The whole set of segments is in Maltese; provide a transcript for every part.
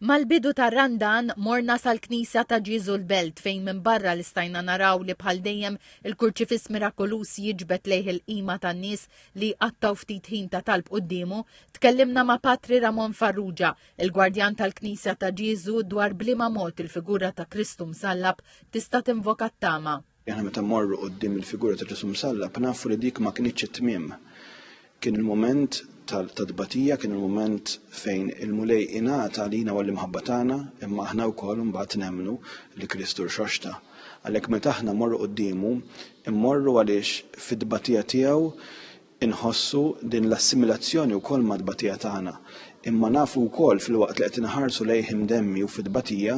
Mal-bidu tar-Randan morna sal-Knisja ta' Ġiesu l-Belt fejn minn barra li stajna naraw li bħal dejjem il-kurċifiss mirakolus jiġbed lejh il-qima tan-nies li qattaw ftit ħin ta' talb qudiemu, tkellimna ma' Patri Ramon Farrugia, il-gwardjan tal-Knisja ta' Ġiesu dwar bliema mod il-figura ta' Kristu msallab tista' tinvoka t-tama. Aħna meta mmorru quddiem il-figura ta' Ġesu msallab nafu li dik ma kienitx it-tmiem. Kien il-moment tal-tadbatija, kien il-moment fejn il-mulej ingħata għalina u għall-imħabba tagħna, imma aħna wkoll mbagħad nemmnu li Kristu rxoxta. Għalhekk meta aħna mmorru qudiemu, immorru għaliex fid-tbatija tiegħu inħossu din l-assimilazzjoni wkoll mad-tbatija tagħna. Imma nafu wkoll fil-waqt li qed inħarsu lejh imdemmi u fid-tbatija,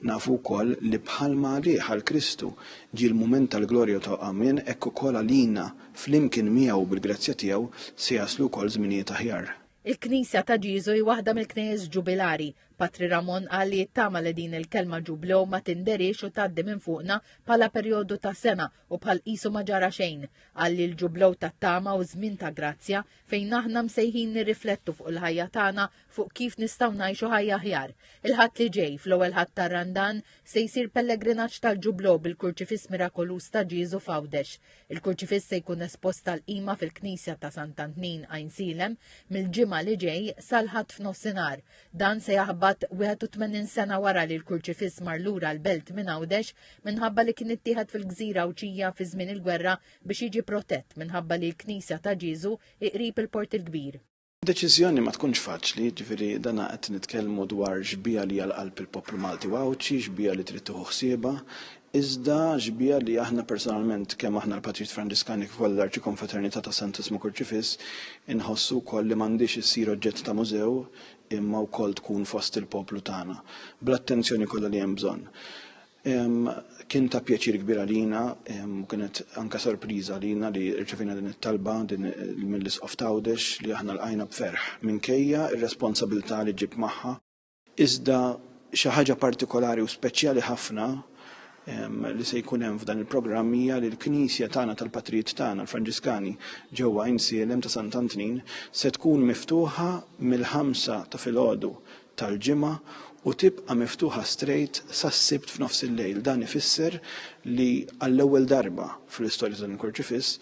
nafu wkoll li bħalma għalih għal Kristu ġie l-mument tal-glorja ta' Amen hekk ukoll għalina flimkien miegħu bil-grazzja tiegħu se jaslu wkoll żminijiet aħjar. Il-Knisja ta' Ġiesu hi waħda mill-knejjes ġubilari. Patri Ramon qal li jittama li din il-kelma ġublew ma tinderix u tgħaddi minn fuqna bħala perjodu ta' sena u bħal qisu ma ġara xejn. Qal li l-ġublew tat-tama u żmien ta' grazzja fejn aħna msejħin nirriflettu fuq il-ħajja tagħna fuq kif nistgħu ngħixu ħajja aħjar. Il-ħadd li ġej fl-ewwel ħadd tar-Randan se jsir pellegrinaġġ tal-ġublew bil-kurċifiss mirakolus ta' Ġiesu f'Għawdex. Il-kurċifiss se jkun espost tal-qima fil-Knisja ta' Sant'Antnin Għajn Silem mill-ġimgħa li ġej sal-ħadd f'nofsinhar. Dan se jaħbad 81 sena wara li l-kurċifiss mar lura l-Belt minn Għawdex minħabba li kien ittieħed fil-Gżira Awċija fi żmien il-gwerra biex jiġi protett minħabba li l-Knisja ta' Ġiesu iqrib il-Port il-Kbir. Deċiżjoni ma tkunx faċli, ġifieri dan qed nitkellmu dwar xbija li għall-qalb il-poplu Malti u Awċi, xbija li trid tieħu ħsiebha, iżda xbija li aħna personalment kemm aħna l-Patrijiet Franġiskani kif ukoll l-Arċikonfraternità ta' Santissimo Kurċifiss inħossu wkoll li m'għandix issir oġġett ta' mużew imma wkoll tkun fost il-poplu tagħna bl-attenzjoni kollha li hemm bżonn. Kien ta' pjaċir kbir għalina, kienet anke sorpriża għalina li rċevina din it-talba mill-Isqof ta' Għawdex li aħna lqajna b'ferħ minkejja ir-responsabilità li ġib magħha. Iżda xi ħaġa partikolari u speċjali ħafna li se jkun hemm f'dan il-programm hija li l-Knisja tagħna tal-Patrijiet tagħna l-Franġiskani ġewwa Għajn Silem ta' Sant'Antnin se tkun miftuħa mill-5 ta' filgħodu tal-ġimgħa u tibqa' miftuħa straight sas-Sibt f'nofs il-lejl. Dan ifisser li għall-ewwel darba fl-istorja tal-Kurċifiss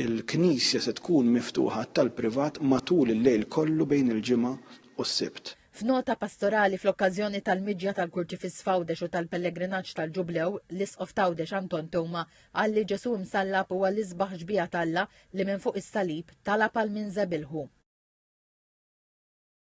il-Knisja se tkun miftuħa tal-privat matul il-lejl kollu bejn il-ġimgħa u s-Sibt. F'nota pastorali fl-okkażjoni tal-miġja tal-kurċifiss f'Għawdex u tal-pellegrinaġġ tal-Ġublew, l-Isqof ta' Għawdex Anton Toma qal li Ġesu msallab huwa l-isbaħ ġbija talla li minn fuq is-salib talab għal min żebilħu.